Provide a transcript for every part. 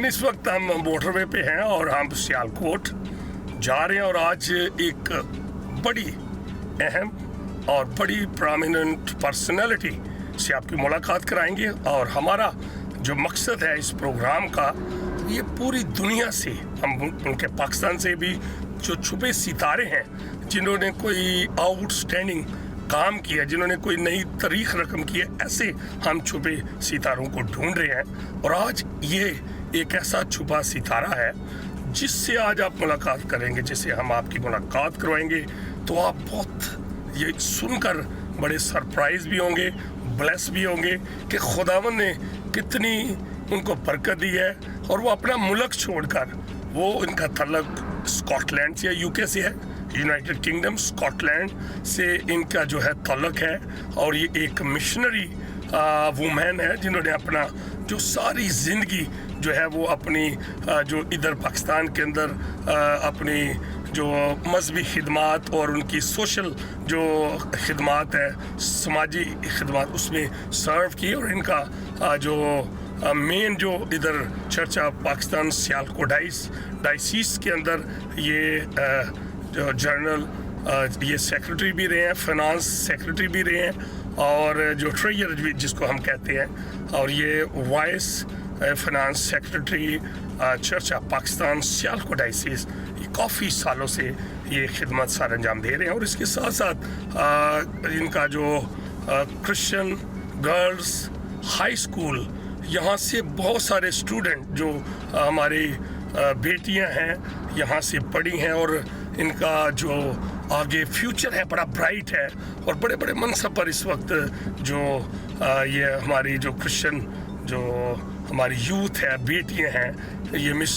नाज़रीन, इस वक्त हम मोटरवे पे हैं और हम सियालकोट जा रहे हैं और आज एक बड़ी अहम और बड़ी प्रोमिनेंट पर्सनैलिटी से आपकी मुलाकात कराएंगे। और हमारा जो मकसद है इस प्रोग्राम का, ये पूरी दुनिया से, हम उनके पाकिस्तान से भी जो छुपे सितारे हैं जिन्होंने कोई आउटस्टैंडिंग काम किया, जिन्होंने कोई नई तारीख रकम की है, ऐसे हम छुपे सितारों को ढूंढ रहे हैं। और आज ये एक ऐसा छुपा सितारा है जिससे आज आप मुलाकात करेंगे, जिससे हम आपकी मुलाकात करवाएंगे, तो आप बहुत ये सुनकर बड़े सरप्राइज भी होंगे, ब्लेस भी होंगे कि खुदावन ने कितनी उनको बरकत दी है। और वो अपना मुल्क छोड़कर, वो इनका तल्लुक स्कॉटलैंड से, यूके से है, यूनाइटेड किंगडम स्कॉटलैंड से इनका जो है तल्लुक है। और ये एक मिशनरी वुमेन है जिन्होंने अपना जो सारी ज़िंदगी जो है वो अपनी जो इधर पाकिस्तान के अंदर अपनी जो मजहबी खिदमात और उनकी सोशल जो खिदमात है, समाजी खिदमात, उसमें सर्व की। और इनका जो मेन जो इधर चर्च ऑफ पाकिस्तान सियालकोट डायसीस के अंदर ये जो जनरल ये सेक्रेटरी भी रहे हैं, फाइनेंस सेक्रेटरी भी रहे हैं, और जो ट्रेजरर भी जिसको हम कहते हैं, और ये vice finance secretary church of Pakistan Sialkot diocese, ये काफ़ी सालों से ये खिदमत सार अंजाम दे रहे हैं। और इसके साथ साथ इनका जो क्रिश्चियन गर्ल्स हाई स्कूल, यहाँ से बहुत सारे स्टूडेंट जो हमारी बेटियां हैं यहाँ से पढ़ी हैं, और इनका जो आगे फ्यूचर है बड़ा ब्राइट है। और बड़े बड़े मनसब पर इस वक्त जो ये हमारी जो क्रिश्चियन जो हमारी यूथ है, बेटियां हैं, ये मिस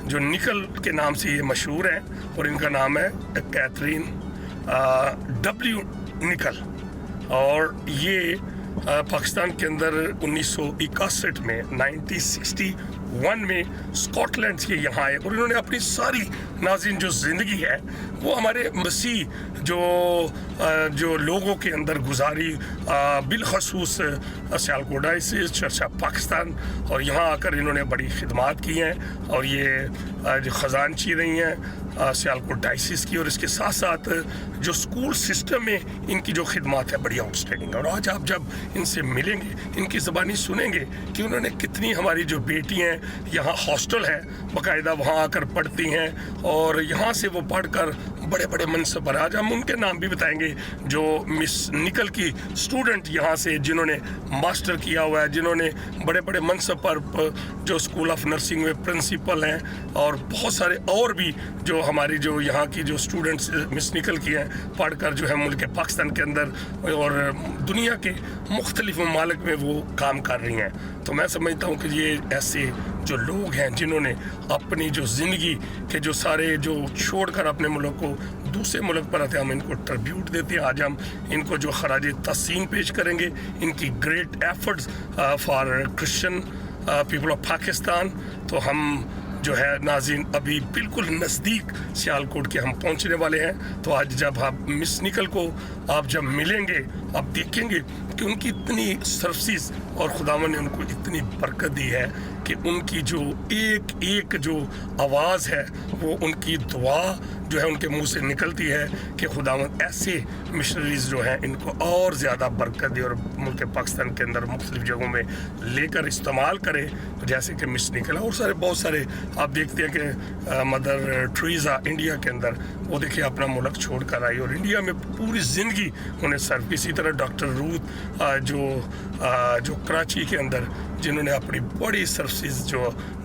जो निकल के नाम से ये मशहूर हैं, और इनका नाम है कैथरीन डब्ल्यू निकल। और ये पाकिस्तान के अंदर 1961 में 1961 में स्कॉटलैंड के यहाँ आए, और इन्होंने अपनी सारी नाज़रीन जो ज़िंदगी है वो हमारे मसीह जो लोगों के अंदर गुजारी, बिलखसूस सियालकोट डायसीस चर्च ऑफ पाकिस्तान, और यहाँ आकर इन्होंने बड़ी खिदमात की हैं। और ये जो ख़जानची रही हैं सियालकोट डायसीस की, और इसके साथ साथ जो स्कूल सिस्टम में इनकी जो खिदमत है बड़ी आउटस्टैंडिंग है। और आज आप जब इनसे मिलेंगे, इनकी ज़बानी सुनेंगे कि उन्होंने कितनी, हमारी जो बेटी हैं यहाँ हॉस्टल है बाकायदा, वहाँ आकर पढ़ती हैं, और यहाँ से वो पढ़कर बड़े बड़े मनसब पर, आज हम उनके नाम भी बताएंगे, जो मिस निकल की स्टूडेंट यहाँ से जिन्होंने मास्टर किया हुआ है, जिन्होंने बड़े बड़े मनसब पर जो स्कूल ऑफ नर्सिंग में प्रिंसिपल हैं, और बहुत सारे और भी जो हमारी जो यहाँ की जो स्टूडेंट्स मिस निकल की हैं, पढ़कर जो है मुल्क पाकिस्तान के अंदर और दुनिया के मुख्तलिफ ममालिक में वो काम कर रही हैं। तो मैं समझता हूँ कि ये ऐसे जो लोग हैं जिन्होंने अपनी जो ज़िंदगी के जो सारे जो छोड़कर अपने मुल्क को दूसरे मुल्क पर आते हैं, हम इनको ट्रिब्यूट देते हैं। आज हम इनको जो खराज तहसीन पेश करेंगे, इनकी great efforts for Christian people of Pakistan. तो हम जो है नाज़रीन अभी बिल्कुल नज़दीक सियालकोट के हम पहुंचने वाले हैं। तो आज जब आप मिस निकल को आप जब मिलेंगे, आप देखेंगे कि उनकी इतनी सर्विसेज और खुदावन ने उनको इतनी बरकत दी है कि उनकी जो एक एक जो आवाज़ है वो उनकी दुआ जो है उनके मुंह से निकलती है कि खुदावन ऐसे मिशनरीज़ जो हैं इनको और ज़्यादा बरकत दे और मुल्क पाकिस्तान के अंदर मुख्तलिफ जगहों में लेकर इस्तेमाल करे, जैसे कि मिस निकला। और सारे बहुत सारे आप देखते हैं कि मदर ट्रीज़ा इंडिया के अंदर, वो देखिए अपना मुल्क छोड़ कर आई और इंडिया में पूरी ज़िंदगी उन्हें सर्व। इसी तरह डॉक्टर रूथ जो कराची के अंदर जिन्होंने अपनी बड़ी सर्विसेज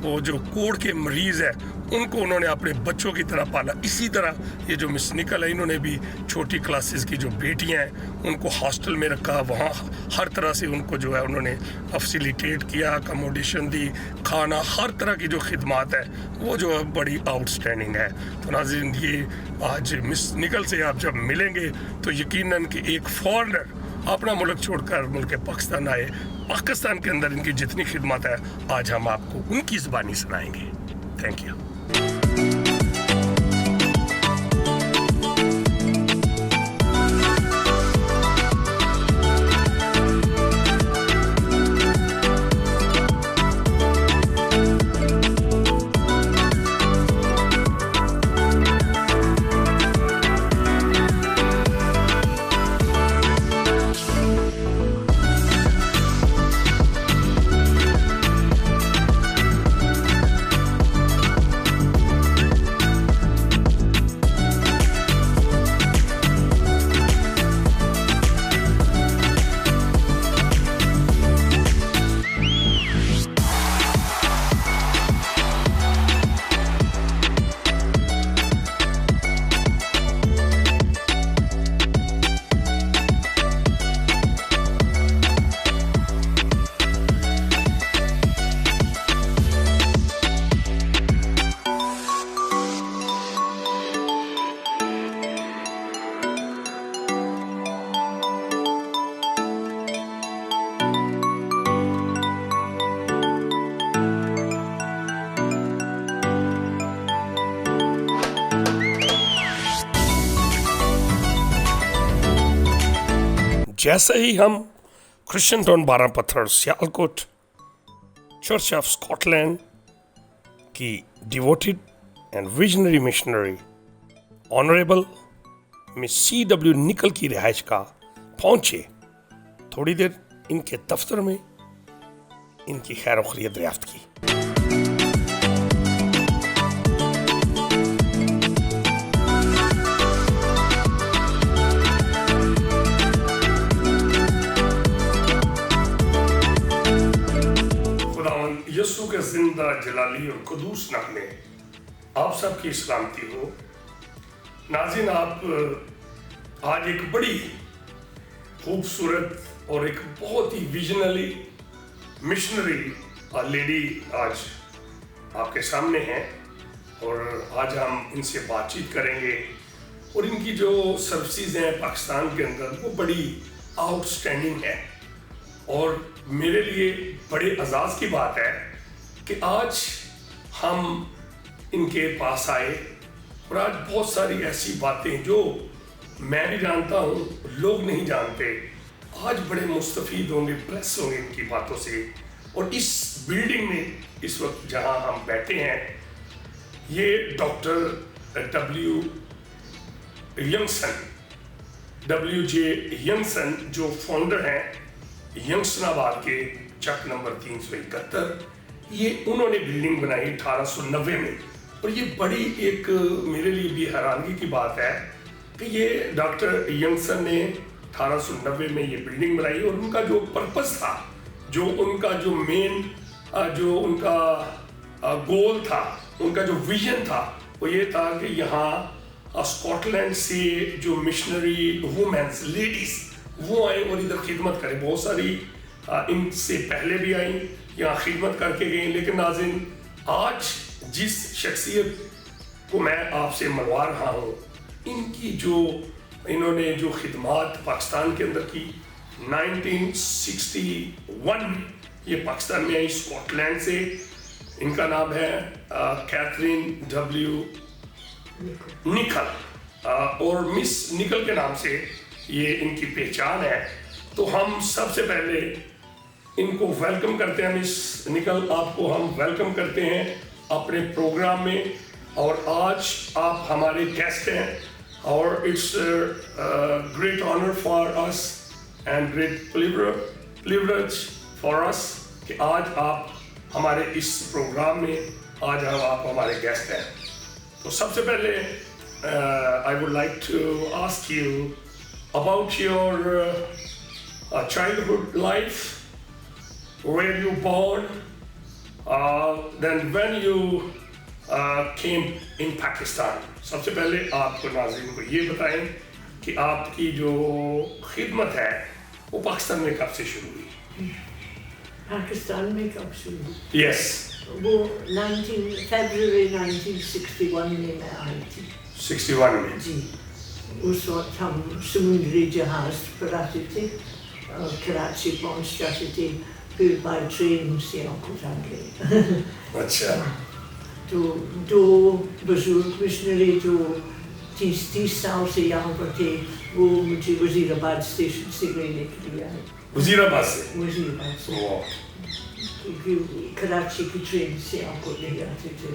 वो जो कोढ़ के मरीज़ है उनको उन्होंने अपने बच्चों की तरह पाला। इसी तरह ये जो मिस निकल है, इन्होंने भी छोटी क्लासेस की जो बेटियां हैं उनको हॉस्टल में रखा, वहाँ हर तरह से उनको जो है उन्होंने फैसिलिटेट किया, अकोमोडेशन दी, खाना, हर तरह की जो खिदमत है वो जो है बड़ी आउटस्टैंडिंग है। तो नाज़रीन ये आज मिस निकल से आप जब मिलेंगे तो यकीनन कि एक फॉरेनर अपना मुल्क छोड़कर मुल्क पाकिस्तान आए, पाकिस्तान के अंदर इनकी जितनी खिदमत है आज हम आपको उनकी ज़बानी सुनाएंगे। Thank you. जैसे ही हम क्रिश्चियन टाउन 12 पत्थर सियालकोट चर्च ऑफ स्कॉटलैंड की devoted and visionary missionary honourable miss C.W. निकल की रिहाइश का पहुंचे, थोड़ी देर इनके दफ्तर में इनकी खैर खैरियत दरियाफ्त की। यस्सु के जिंदा जलाली और कुदूस नाम में आप सबकी सलामती हो। नाज़रीन, आप आज एक बड़ी खूबसूरत और एक बहुत ही विजनरी मिशनरी लेडी आज आपके सामने हैं और आज हम इनसे बातचीत करेंगे और इनकी जो सर्विसेज हैं पाकिस्तान के अंदर वो बड़ी आउटस्टैंडिंग है और मेरे लिए बड़े एजाज़ की बात है कि आज हम इनके पास आए और आज बहुत सारी ऐसी बातें जो मैं भी जानता हूँ, लोग नहीं जानते, आज बड़े मुस्तफ़ीद होंगे, ब्लेस होंगे इनकी बातों से। और इस बिल्डिंग में इस वक्त जहाँ हम बैठे हैं, ये डॉक्टर WJ यंगसन जो फाउंडर हैं यंगसनाबाद के चक नंबर 371, ये उन्होंने बिल्डिंग बनाई 1890 में। और ये बड़ी एक मेरे लिए भी हैरानगी की बात है कि ये डॉक्टर यंगसन ने 1890 में ये बिल्डिंग बनाई और उनका जो पर्पस था, जो उनका जो मेन जो उनका गोल था, उनका जो विजन था, वो ये था कि यहाँ स्कॉटलैंड से जो मिशनरी वुमेन्स लेडीज वो आए और इधर खिदमत करें। बहुत सारी इनसे पहले भी आई, यहाँ खिदमत करके गई। लेकिन नाज़रीन, आज जिस शख्सियत को मैं आपसे मिलवा रहा हूँ, इनकी जो इन्होंने जो खिदमत पाकिस्तान के अंदर की 1961 में ये पाकिस्तान में आई स्कॉटलैंड से। इनका नाम है कैथरीन W. निकल और मिस निकल के नाम से ये इनकी पहचान है। तो हम सबसे पहले इनको वेलकम करते हैं। मिस निकल, आपको हम वेलकम करते हैं अपने प्रोग्राम में और आज आप हमारे गेस्ट हैं और it's great honour for us and great privilege for us कि आज आप हमारे इस प्रोग्राम में आज आप हमारे गेस्ट हैं। तो सबसे पहले I would like to ask you about your childhood life, where you born, then when you came in Pakistan. सबसे पहले आपको नाज़रीन को ये बताएं कि आपकी जो खिदमत है वो पाकिस्तान में कब से शुरू हुई? पाकिस्तान में कब शुरू हुई? Yes. वो February 1961 में मैं आई थी। 61 में? जी। उस वक्त हम समुद्री जहाज पर आते थे, कराची पहुंच जाते थे, फिर बाय ट्रेन सियालकोट आ गए। अच्छा। तो दो बुजुर्ग मिशनरी जो 30 साल से यहाँ पर थे, वो मुझे वजीराबाद स्टेशन से लेने के लिए आए। वजीराबाद से? वजीराबाद से, क्योंकि कराची की ट्रेन सियालकोट ले आते थे।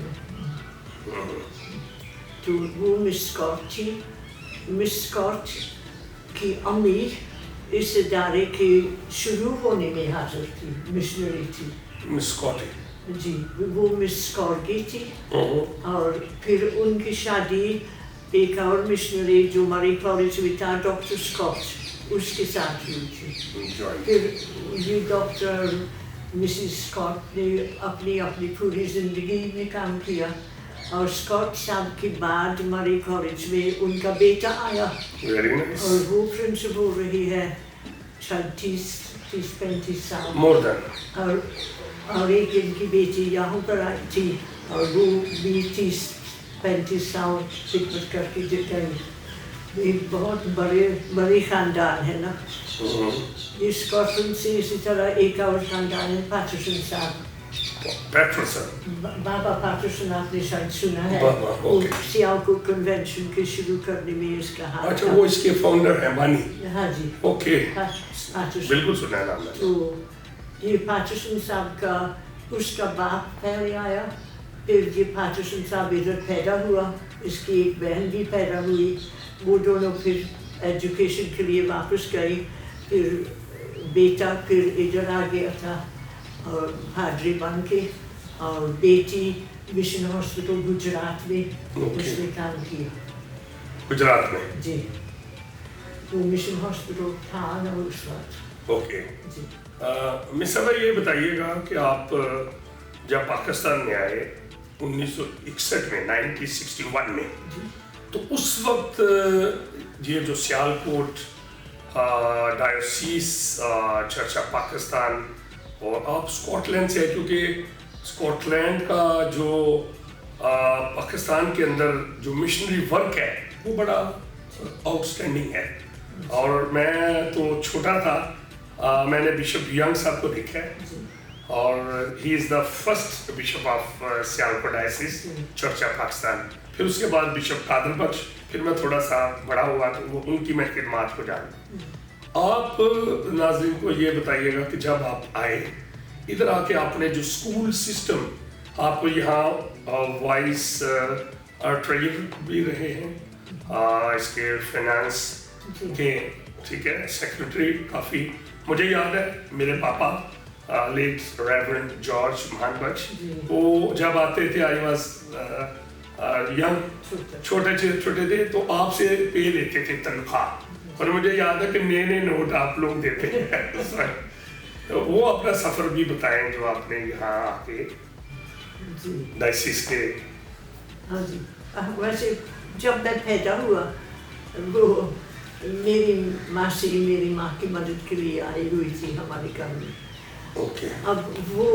तो वो मिस स्कॉट थी। मिस स्कॉट की अम्मी इस इदारे के शुरू होने में हाजिर थी, मिशनरी थी। मिस स्कॉट जी, वो मिस स्कॉर्गी थी और फिर उनकी शादी एक और मिशनरी जो मरी कॉलेज में था, डॉक्टर स्कॉट, उसके साथ हुई थी। फिर ये डॉक्टर मिसिस स्कॉट ने अपनी अपनी पूरी ज़िंदगी में काम किया और स्कॉट साहब के बाद मरी कॉलेज में उनका बेटा आया और वो प्रिंसिपल रही है 30-35 साल मोर देन। और एक इनकी बेटी यहाँ पर आई थी और वो भी 30-35 साल खिदमत करके गई। एक बहुत बड़े ख़ानदान है ना। ये स्कॉटलैंड से इसी तरह एक और ख़ानदान है, पैटरसन साहब, पैटरसन। बाबा पैटरसन आपने शायद सुना है, बाबा, वो ओके। सियालकोट कन्वेंशन के शुरू करने में इसका हाथ अच्छा, था। वो इसके फाउंडर है बानी। हाँ जी, ओके, पैटरसन। बिल्कुल सुना है नाम मैंने। तो ये पैटरसन साहब का उसका बाप पहले आया, फिर ये पैटरसन साहब इधर पैदा हुआ, इसकी एक बहन भी पैदा हुई, वो दोनों फिर एजुकेशन के लिए वापस गई, फिर बेटा फिर इधर आ गया था और पादरी बन के, और बेटी मिशन हॉस्पिटल गुजरात में उसने काम किया। गुजरात में? जी, वो मिशन हॉस्पिटल था ना उस वक्त। ओके। जी, मिस साहबा ये बताइएगा कि आप जब पाकिस्तान में आए 1961 में, 1961 में, तो उस वक्त ये जो Sialkot diocese church of Pakistan, और आप स्कॉटलैंड से, क्योंकि स्कॉटलैंड का जो पाकिस्तान के अंदर जो मिशनरी वर्क है वो बड़ा आउटस्टैंडिंग है। और मैं तो छोटा था, मैंने बिशप यंग साहब को देखा है, और he is the first bishop of Sialkot diocese church of Pakistan. फिर उसके बाद बिशप कादर बख्श, फिर मैं थोड़ा सा बड़ा हुआ तो वो उनकी मैं खिदमत को जाना। आप नाज़रीन को ये बताइएगा कि जब आप आए इधर आके आपने जो स्कूल सिस्टम, आप यहाँ वाइस ट्रेजरर भी रहे हैं, इसके फाइनेंस के, ठीक है, सेक्रेटरी काफ़ी, मुझे याद है मेरे पापा लेट रेवरेंड जॉर्ज महान बख्श, वो जब आते थे, आई वाज यंग, छोटे थे, तो आपसे पे लेते थे तनख्वाह, और मुझे याद है कि नए नए नोट आप लोग देते हैं। तो वो अपना सफ़र भी बताएं जो आपने यहाँ आके डायोसीस के। हाँ जी, वैसे जब मैं पैदा हुआ, वो मेरी मासी मेरी माँ की मदद के लिए आई हुई थी हमारे घर में। ओके। अब वो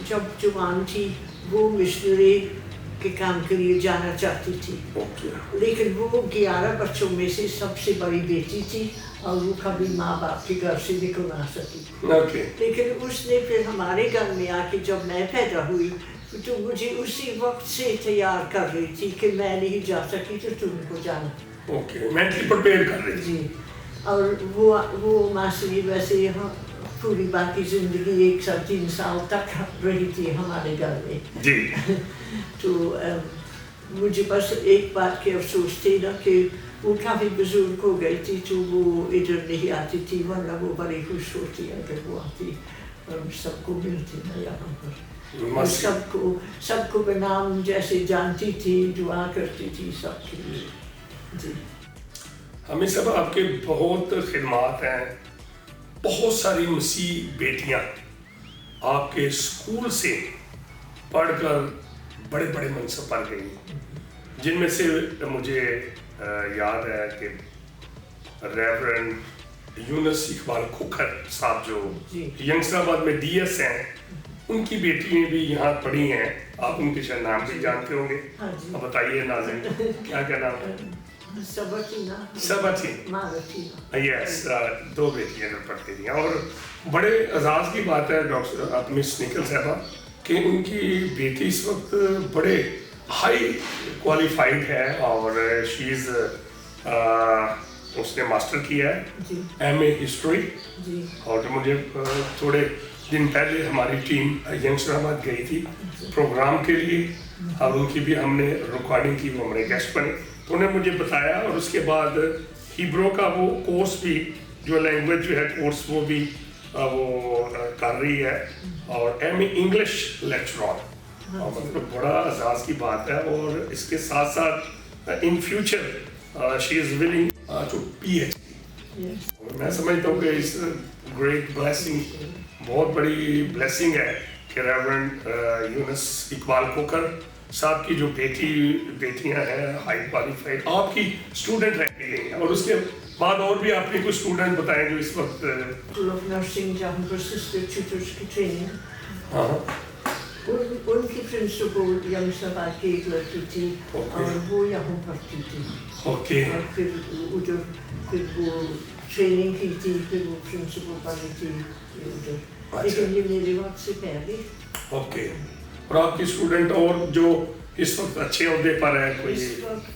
जब जवान थी, वो मिशनरी के काम के लिए जाना चाहती थी, लेकिन वो 11 बच्चों में से सबसे बड़ी बेटी थी, और वो कभी माँ बाप के घर से निकल ना सकी। लेकिन उसने फिर हमारे घर में आके, जब मैं पैदा हुई, तो मुझे उसी वक्त से तैयार कर रही थी कि मैं नहीं जा सकी तो तुमको जाना। ओके, मेंटली प्रिपेयर कर रही थी। जी, और वो मासी वैसे यहाँ पूरी बाकी जिंदगी 1 साल 3 साल तक रही थी हमारे घर में जी। तो मुझे बस एक बात की अफसोस थी ना कि वो काफ़ी बुजुर्ग हो गई थी, तो वो इधर नहीं आती थी, वरना वो बड़ी खुश होती अगर वो आती और सबको मिलती ना यहाँ पर। सबको बनाम जैसे जानती थी, दुआ करती थी सबके लिए। जी, हमें सब आपके बहुत खिदमात हैं, बहुत सारी मसीह बेटियां आपके स्कूल से पढ़कर बड़े बड़े मनसब पर गई, जिनमें से मुझे याद है कि रेवरेंड यूनस इकबाल खोखर साहब जो यंगस्टराबाद में डीएस हैं, उनकी बेटियां भी यहाँ पढ़ी हैं, आप उनके शायद नाम भी जानते होंगे। अब बताइए नाज़रीन, क्या क्या नाम है? सबरटीना, यस, 2 बेटियां जो पढ़ती थी। और बड़े एजाज़ की बात है डॉक्टर मिस निकल साहबा कि उनकी बेटी इस वक्त बड़े हाई क्वालिफाइड है, और शी इज़ उसने मास्टर किया है MA हिस्ट्री। और मुझे थोड़े दिन पहले हमारी टीम यंगस्टराबाद गई थी प्रोग्राम के लिए, और उनकी भी हमने रिकॉर्डिंग की, वो हमारे गेस्ट बने, तो उन्होंने मुझे बताया। और उसके बाद हिब्रू का वो कोर्स भी, जो लैंग्वेज जो है कोर्स, वो भी वो कर रही है, और MA इंग्लिश लेक्चरर, और मतलब बड़ा एजाज़ की बात है। और इसके साथ साथ in future she is willing to PhD। मैं समझता हूँ कि इस ग्रेट ब्लेसिंग, बहुत बड़ी ब्लेसिंग है कि रेवरेंड यूनस इकबाल खोखर साहब की जो बेटियां हैं हाई क्वालिफाइड, आपकी स्टूडेंट रह गई हैं। और उसके बाद और भी आपने कुछ स्टूडेंट बताए जो इस वक्त स्कूल ऑफ नर्सिंग जहाँ पर सिस्टर ट्यूटर्स की ट्रेनिंग, उनकी प्रिंसिपल यंगस्टराबाद की एक लड़की थी, और वो यहाँ पढ़ती थी। ओके। और फिर उधर फिर वो ट्रेनिंग की थी, फिर वो प्रिंसिपल बनी थी उधर। लेकिन ये मेरे वक्त से पहले ओके, और आपकी स्टूडेंट और जो इस वक्त अच्छे ओहदे पर है कोई? इस वक्त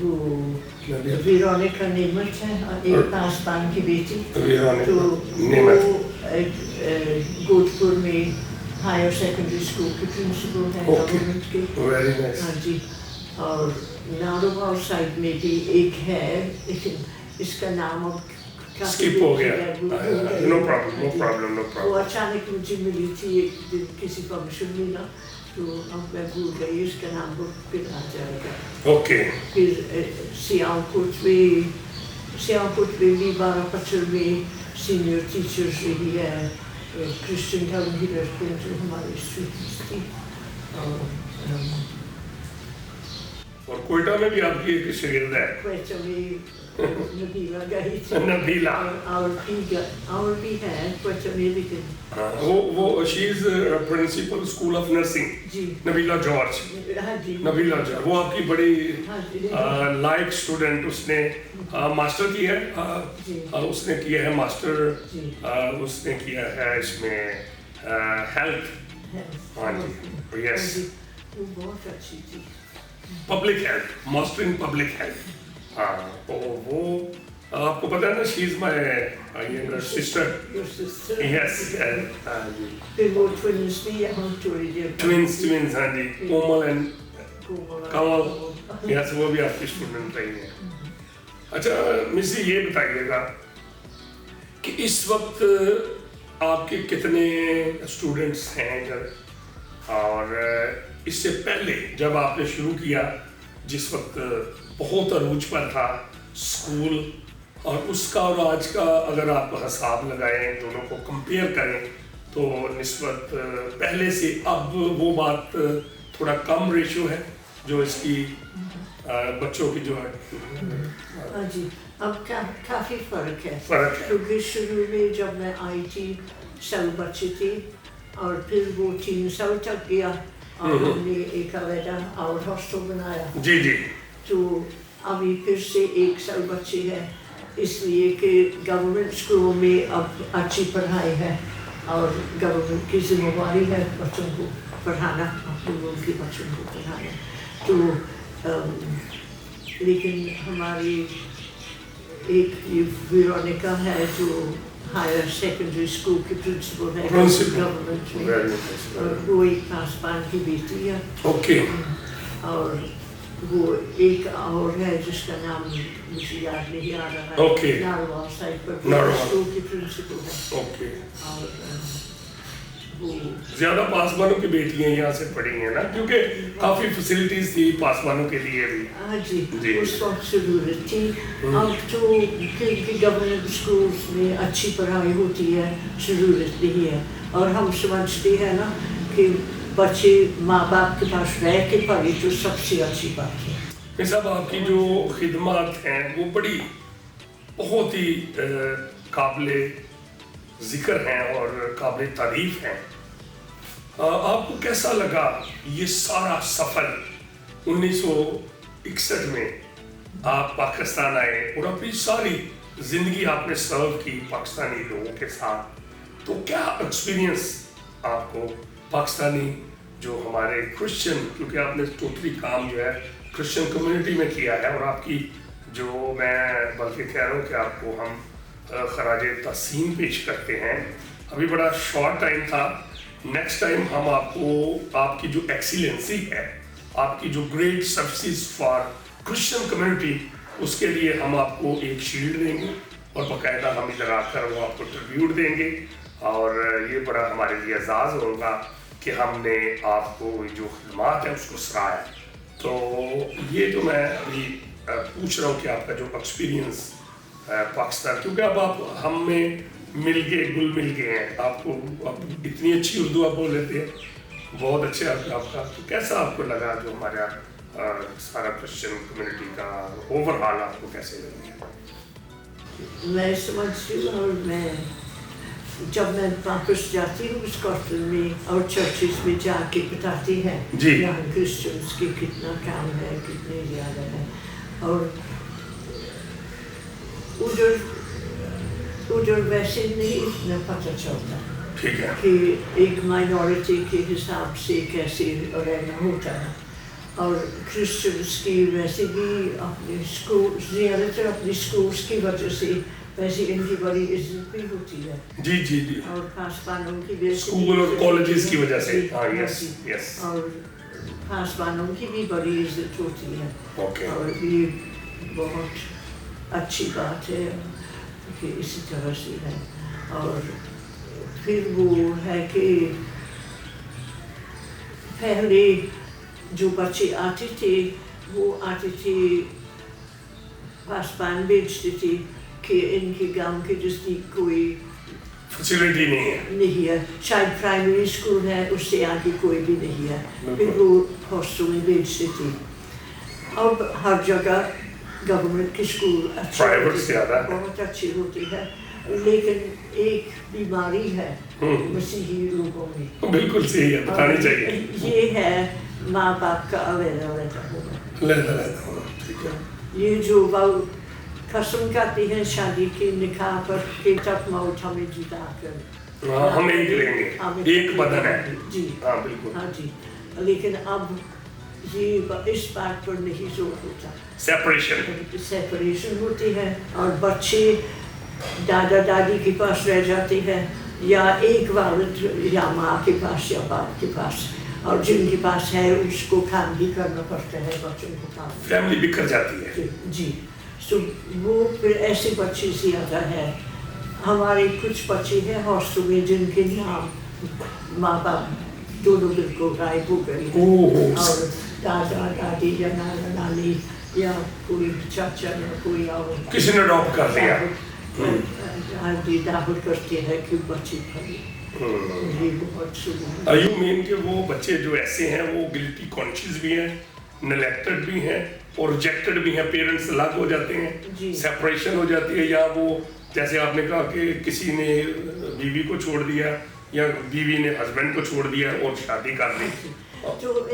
वो वेरोनिका नेमत है, एक पासवान की बेटी, तो वो गोदपुर में हायर सेकेंडरी स्कूल की प्रिंसिपल है गवर्नमेंट की। Very nice. हाँ जी, और नारोवाल साइड में भी एक है, लेकिन इसका नाम अब स्किप हो गया। No problem, no problem, no वो प्रॉब्लम। अचानक मुझे मिली थी एक दिन किसी फंक्शन में ना, तो अब मैं भूल गई, इसका नाम वो फिर आ जाएगा। ओके, फिर सियालकोट में भी 12 पचर में सीनियर टीचर्स रही है, क्रिश्चियन टाउन की लड़कियाँ जो हमारी स्टूडेंट्स थी। और कोयटा में भी आपकी एक शागिर्द है क्वेटा में नबीला गई थी, नबीला। और भी है क्वेटा में, लेकिन वो she is principal school of nursing, जी नबीला जॉर्ज। हाँ जी, नबीला जॉर्ज वो आपकी बड़ी हाँ जी, लाइक स्टूडेंट, उसने मास्टर की है, जी। उसने किया है मास्टर, जी। उसने किया है इसमें हेल्थ, हाँ जी, यस, वो बहुत अच्छी थी। Public health, master in public health. हाँ, तो वो आपको पता है ना, she is my younger sister. Your sister? Yes, हाँ जी, फिर वो ट्विन्स भी है, हम थोड़ी देर ट्विंस, हाँ जी, कोमल एंड कमल। कमल, यस, वो भी आपकी स्टूडेंट रही है। अच्छा मिस जी, ये बताइएगा कि इस वक्त आपके कितने स्टूडेंट्स हैं इधर, और इससे पहले जब आपने शुरू किया, जिस वक्त बहुत अरूज पर था स्कूल, और उसका और आज का अगर आप हिसाब लगाएं, दोनों को कंपेयर करें, तो निस्बत पहले से अब वो बात थोड़ा कम रेशियो है जो इसकी बच्चों की जो है। हाँ जी, अब काफ़ी फ़र्क है, फर्क है। क्योंकि शुरू में जब मैं आई थी 100 बच्चे थे, और फिर वो 300 तक गया, और हमने एक अलग और हॉस्टल बनाया, जी जी, तो अभी फिर से 100 बच्चे हैं, इसलिए कि गवर्नमेंट स्कूलों में अब अच्छी पढ़ाई है, और गवर्नमेंट की जिम्मेवारी है बच्चों को पढ़ाना, अपने मुल्क के बच्चों को पढ़ाना। तो लेकिन हमारी एक ये वेरोनिका है जो हायर सेकेंडरी स्कूल की प्रिंसिपल है गवर्नमेंट में, और वो एक पासवान की बेटी है। ओके, और वो एक और है जिसका नाम मुझे याद नहीं आ रहा है, Okay. नारवाल साइड पर नारवाल। स्कूल की प्रिंसिपल है। ओके, और वो ज्यादा पासवानों की बेटियां यहाँ से पढ़ी हैं ना, क्योंकि काफी फैसिलिटीज थी पासवानों के लिए भी। हाँ जी, जी। उस वक्त जरूरत थी। अब तो क्योंकि गवर्नमेंट स्कूल्स में अच्छी पढ़ाई होती है, जरूरत नहीं है, और हम समझते हैं ना कि बच्चे माँ बाप के पास रह के पढ़े तो सबसे अच्छी बात है। ये सब आपकी जो खिदमत हैं वो बड़ी बहुत ही काबिले जिक्र हैं और काबिले तारीफ हैं। आपको कैसा लगा ये सारा सफ़र? 1961 में आप पाकिस्तान आए और अपनी सारी ज़िंदगी आपने सर्व की पाकिस्तानी लोगों के साथ, तो क्या एक्सपीरियंस आपको पाकिस्तानी जो हमारे क्रिश्चियन, क्योंकि आपने टोटली काम जो है क्रिश्चियन कम्युनिटी में किया है, और आपकी जो मैं बल्कि कह रहा हूँ कि आपको हम खराज तहसीन पेश करते हैं। अभी बड़ा शॉर्ट टाइम था, नेक्स्ट टाइम हम आपको आपकी जो एक्सीलेंसी है, आपकी जो great services for Christian community, उसके लिए हम आपको एक शील्ड देंगे, और बाकायदा हम इधर आकर वो आपको ट्रिब्यूट देंगे, और ये बड़ा हमारे लिए एजाज़ होगा कि हमने आपको जो खिदमात है उसको सराहा। तो ये जो मैं अभी पूछ रहा हूँ कि आपका जो एक्सपीरियंस पाकिस्तान, क्योंकि अब आप हम में मिल गए, घुल मिल गए हैं, आपको अब इतनी अच्छी उर्दू आप बोल लेते हैं, बहुत अच्छे आपका, तो कैसा आपको लगा जो हमारा सारा क्रिश्चियन कम्युनिटी का ओवरऑल आपको कैसे लगा? मैं समझती हूँ, और मैं जब मैं वापस जाती हूँ स्कॉटलैंड में और चर्चेस में जाके बताती हैं यहाँ क्रिश्चियंस की कितना काम है, कितने ज़्यादा है, और उधर वैसे नहीं इतना पता चलता। ٹھیک ہے کہ ایک مائنورٹی کے حساب سے کیسے رہنا ہوتا ہے. اور کرسچنس کی ویسے بھی اپنے اسکول زیادہ تر اپنے اسکولس کی وجہ سے ویسے ان کی بڑی عزت بھی ہوتی ہے. جی جی جی اور پاسبانوں کی بھی اسکول اور کالجز کی وجہ سے. ہاں یس یس. اور پاسبانوں کی بھی بڑی عزت ہوتی ہے. اوکے. اور یہ بہت اچھی بات ہے کہ اسی طرح سے ہے. اور پھر وہ ہے کہ پہلے جو بچے آتے تھے وہ آتے تھے پاسبان بیچتے تھے کہ ان کے گاؤں کے نزدیک کوئی فیسلٹی نہیں ہے. شاید پرائمری اسکول ہے اس سے آگے کوئی بھی نہیں ہے. پھر وہ ہاسٹل میں بیچتے تھے. اب ہر جگہ گورنمنٹ کے اسکول بہت اچھے ہوتے ہیں. لیکن ایک بیماری ہے مسیحی لوگوں میں. بالکل صحیح ہے, بتانی چاہیے. یہ ہے ماں باپ کا علیحدہ ہونا. یہ جو قسم کھاتے ہیں شادی کے نکاح پر کہ تک موت ہمیں جدا کر ہم ایک لیں گے, ایک بدن ہے. جی ہاں بالکل. ہاں جی. لیکن اب یہ اس بات پر نہیں زور ہوتا. سیپریشن ہوتی ہے اور بچے دادا دادی کے پاس رہ جاتے ہیں یا ایک والد یا ماں کے پاس یا باپ کے پاس. اور جن کے پاس ہے اس کو کام بھی کرنا پڑتا ہے بچوں کو کام. فیملی بکھر جاتی ہے. جی. سو وہ پھر ایسے بچے زیادہ ہیں. ہمارے کچھ بچے ہیں ہاسٹل میں جن کے نام ماں باپ دونوں بالکل غائب ہو گئے اور دادا دادی یا نانا نانی یا کوئی چاچا یا کوئی اور کسی نے اڈاپٹ کر لیا. دعوت کرتے ہیں کہ بچے پڑھیں. یہ بہت سکون. یو مین کہ وہ بچے جو ایسے ہیں وہ گلٹی کانشیس بھی ہیں, نیگلیکٹڈ بھی ہیں اور ریجیکٹڈ بھی ہیں. پیرنٹس الگ ہو جاتے ہیں, سیپریشن ہو جاتی ہے, یا وہ جیسے آپ نے کہا کہ کسی نے بیوی کو چھوڑ دیا یا بیوی نے ہسبینڈ کو چھوڑ دیا اور شادی کر لی.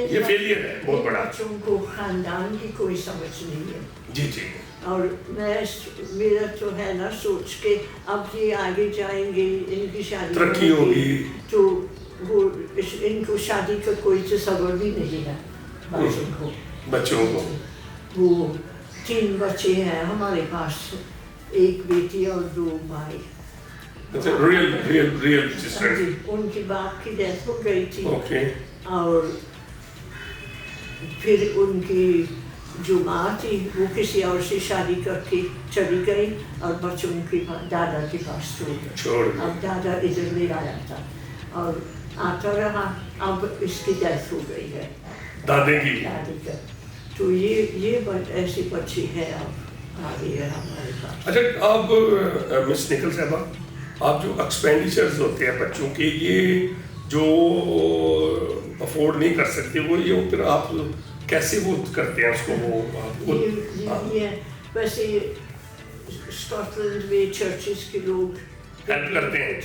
یہ فیلئر ہے بہت بڑا. بچوں کو خاندان کی کوئی سمجھ نہیں ہے. جی جی. اور میرا تو ہے نا سوچ کے اب یہ آگے جائیں گے ان کی شادی ترقی ہوگی تو وہ ان کو شادی کا کوئی تصور بھی نہیں ہے بچوں کو. وہ 3 بچے ہیں ہمارے پاس, ایک بیٹی اور 2 بھائی. ان کے باپ کی ڈیتھ ہو گئی تھی اور پھر ان کی جو ماں تھی وہ کسی اور سے شادی کر کے چلی گئی اور بچوں کے دادا کے پاس چھوڑ گئی. اب دادا ادھر لے آیا تھا اور آتا رہا. اب اس کی ڈیتھ ہو گئی ہے دادے کی. تو یہ ایسے بچے ہیں اب آگے ہے ہمارے پاس. اچھا آپ مس نکل صاحبہ, آپ جو ایکسپینڈیچرز ہوتے ہیں بچوں کے یہ جو افورڈ نہیں کر سکتے وہ یہ پھر آپ کیسے وہ کرتے ہیں اس کو؟ وہ یہ ویسے اسکاٹ لینڈ میں چرچز کے لوگ ہیلپ کرتے ہیں.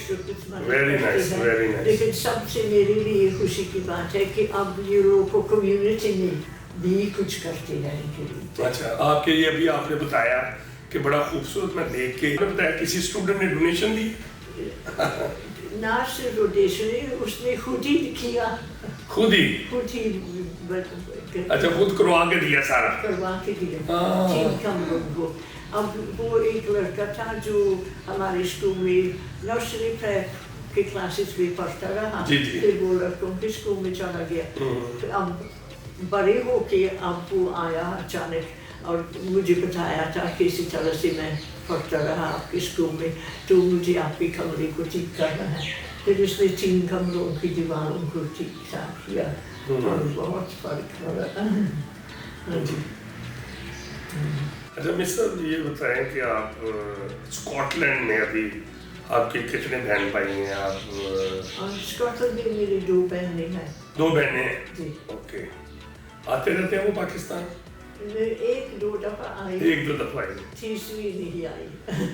Very nice very nice. لیکن سب سے میرے لیے خوشی کی بات ہے کہ اب یہ لوگ کمیونٹی میں بھی کچھ کرتے ہیں ان کے لیے. اچھا آپ کے لیے ابھی آپ نے بتایا کہ بڑا خوبصورت میں دیکھ کے بتایا کسی اسٹوڈنٹ نے ڈونیشن دی. نہ صرف ڈونیشن, اس نے خود ہی کیا. خود ہی اچھا خود کروا کے دیا, سارا کروا کے دیا 3 کمروں کو. اب وہ ایک لڑکا تھا جو ہمارے اسکول میں نرسری پریپ کے کلاسز میں پڑھتا رہا. پھر وہ لڑکوں کے اسکول میں چلا گیا. اب بڑے ہو کے اب وہ آیا اچانک اور مجھے بتایا تھا کہ اسی طرح سے میں پڑھتا رہا آپ کے اسکول میں, تو مجھے آپ کے کمرے کو ٹھیک کرنا ہے. پھر اس نے 3 کمروں کی دیواروں کو ٹھیک ٹھاک کیا اور بہت فرق پڑا. ہاں جی. اچھا مس صاحب یہ بتائیں کہ آپ اسکاٹ لینڈ میں ابھی آپ کے کتنے بہن بھائی ہیں آپ؟ اسکاٹ لینڈ میں میری 2 بہنیں ہیں. 2 بہنیں ہیں. جی. اوکے. آتے رہتے ہیں وہ پاکستان؟ 1-2 دفعہ آئی. 1-2 دفعہ آئی. تیسری نہیں آئی.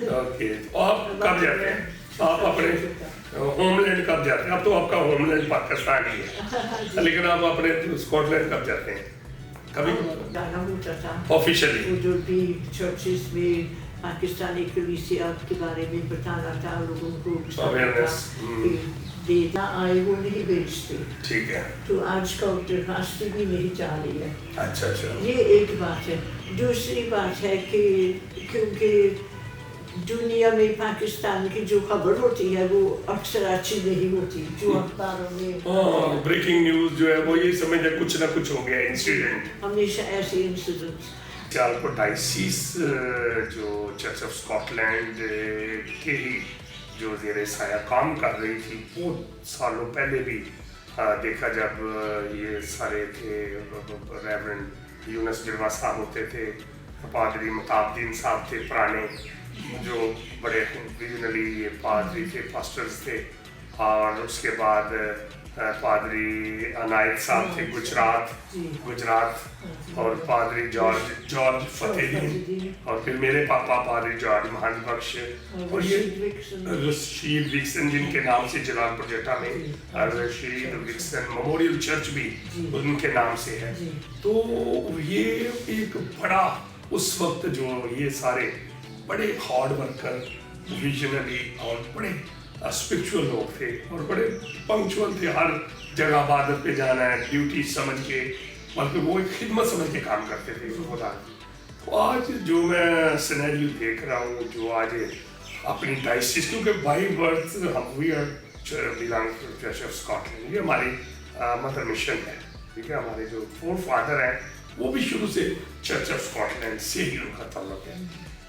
اوکے. آپ کب جاتے ہیں؟ آپ اپنے ہوم لینڈ کب جاتے ہیں؟ اب تو آپ کا ہوم لینڈ پاکستان ہی ہے, لیکن آپ اپنے اسکاٹ لینڈ کب جاتے ہیں؟ کبھی جانا ہوتا تھا آفیشلی. ادھر بھی چرچز میں پاکستانی کلیسیا کے بارے میں بتانا تھا لوگوں کو. देना आए वो नहीं बेचते, ठीक है। तो आज का दरखास्त भी नहीं जा रही है। अच्छा अच्छा। ये एक बात है। दूसरी बात है कि क्योंकि दुनिया में पाकिस्तान की जो खबर होती है वो अक्सर अच्छी नहीं होती, जो अखबारों में ब्रेकिंग न्यूज जो है वो ये समझ कुछ ना कुछ हो गया इंसिडेंट, हमेशा ऐसे इंसिडेंट्स। सियालकोट डायसिस जो चर्च ऑफ स्कॉटलैंड के ही जो ज़ेरे साया काम कर रही थी, बहुत सालों पहले भी देखा जब ये सारे थे, रेवरेंड यूनस जिरवा साहब होते थे, पादरी मुताबदीन साहब थे पुराने, जो बड़े रीजनली ये पादरी थे, पास्टर्स थे, और उसके बाद पादरी अनायत साहब थे गुजरात, और पादरी जॉर्ज फतेहदीन, और फिर मेरे पापा पादरी जॉर्ज महान बख्श, और ये रशीद विक्सन जिनके नाम से जलालपुर जटा में रशीद विक्सन मेमोरियल चर्च भी उनके नाम से है। तो ये एक बड़ा उस वक्त जो ये सारे बड़े हार्ड वर्कर, विजनरी और बड़े स्पिरिचुअल लोग थे और बड़े पंक्चुअल थे, हर जगह इबादत पे जाना है ड्यूटी समझ के, बल्कि वो एक खिदमत समझ के काम करते थे खुदा। तो आज जो मैं सिनेरियो देख रहा हूँ, जो आज अपनी डायसिस, क्योंकि बाई बर्थ हम we are belong to church of Scotland, ये हमारी मदर मिशन है, ठीक है। हमारे जो फोर फादर हैं वो भी शुरू से चर्च ऑफ स्कॉटलैंड से ही उनका ताल्लुक है।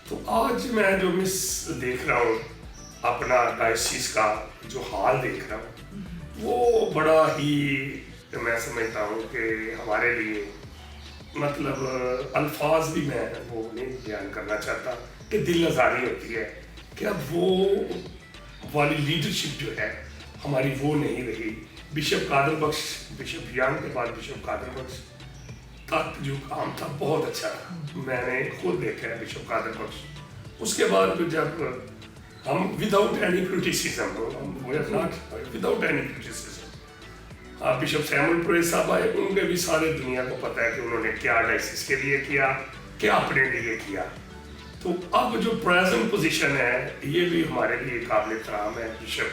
तो आज मैं जो मिस देख रहा हूँ, अपना डायसिस का जो हाल देख रहा हूँ, वो बड़ा ही मैं समझता हूँ कि हमारे लिए मतलब अल्फाज भी मैं वो नहीं बयान करना चाहता कि दिल आज़ारी होती है कि अब वो वाली लीडरशिप जो है हमारी वो नहीं रही। बिशप कादर बख्श, बिशप यान के बाद बिशप कादर बख्श तक जो काम था बहुत अच्छा था, मैंने खुद देखा है बिशप कादर बख्श। उसके बाद फिर जब हम without any criticism, without any criticism, bishop Samuel press साहब आए, उनके भी सारे दुनिया को पता है कि उन्होंने क्या डायसिस के लिए किया, क्या अपने लिए किया। तो अब जो प्रेजेंट पोजीशन है ये भी हमारे लिए काबिल एहतराम है। बिशप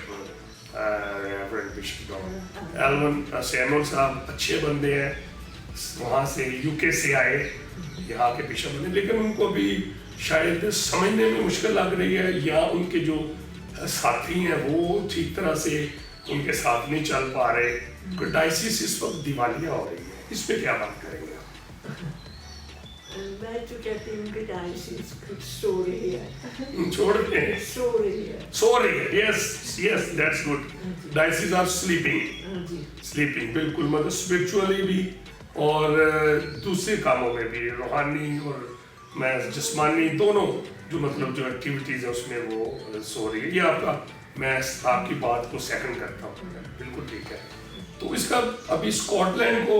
एल्वन सैमुअल साहब अच्छे बंदे हैं, वहाँ से यूके से आए, यहाँ के बिशप बने, लेकिन उनको भी शायद समझने में मुश्किल लग रही है, या उनके जो साथी हैं वो ठीक तरह से उनके साथ नहीं चल पा रहे। डायसिस इस वक्त दिवालिया हो रही है, इस पे क्या बात करेंगे आप? मैं तो कहती हूँ कि डायसिस कुछ सो रही है, छोड़ के सो रही है, yes that's good. Diocese are sleeping बिल्कुल, मतलब स्पिरिचुअली भी और दूसरे कामों में भी, रूहानी और मैं जिस्मानी दोनों जो मतलब जो एक्टिविटीज़ है उसमें वो सो रही है। ये आपका, मैं आपकी बात को सेकंड करता हूँ, बिल्कुल ठीक है। तो इसका अभी स्कॉटलैंड को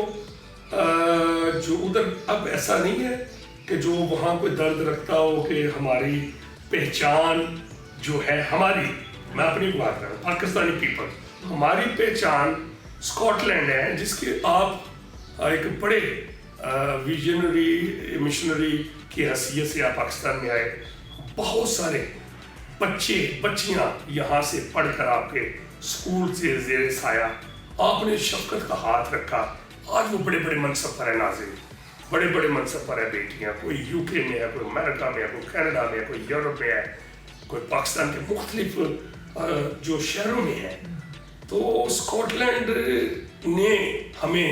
जो उधर अब ऐसा नहीं है कि जो वहाँ कोई दर्द रखता हो कि हमारी पहचान जो है हमारी, मैं अपनी बात कर रहा हूँ, पाकिस्तानी पीपल, हमारी पहचान स्कॉटलैंड है, जिसके आप एक बड़े विजनरी मिशनरी की हैसियत से आप पाकिस्तान में आए। बहुत सारे बच्चियाँ यहाँ से पढ़कर आपके स्कूल से ज़ेरे साया आपने शफकत का हाथ रखा, आज वो बड़े बड़े मनसब पर है नाज़िर, बड़े बड़े मनसब पर है बेटियाँ, कोई यूके में है, कोई अमेरिका में है, कोई कनाडा में है, कोई यूरोप में है, कोई पाकिस्तान के मुख्तलिफ जो शहरों में है। तो स्कॉटलैंड ने हमें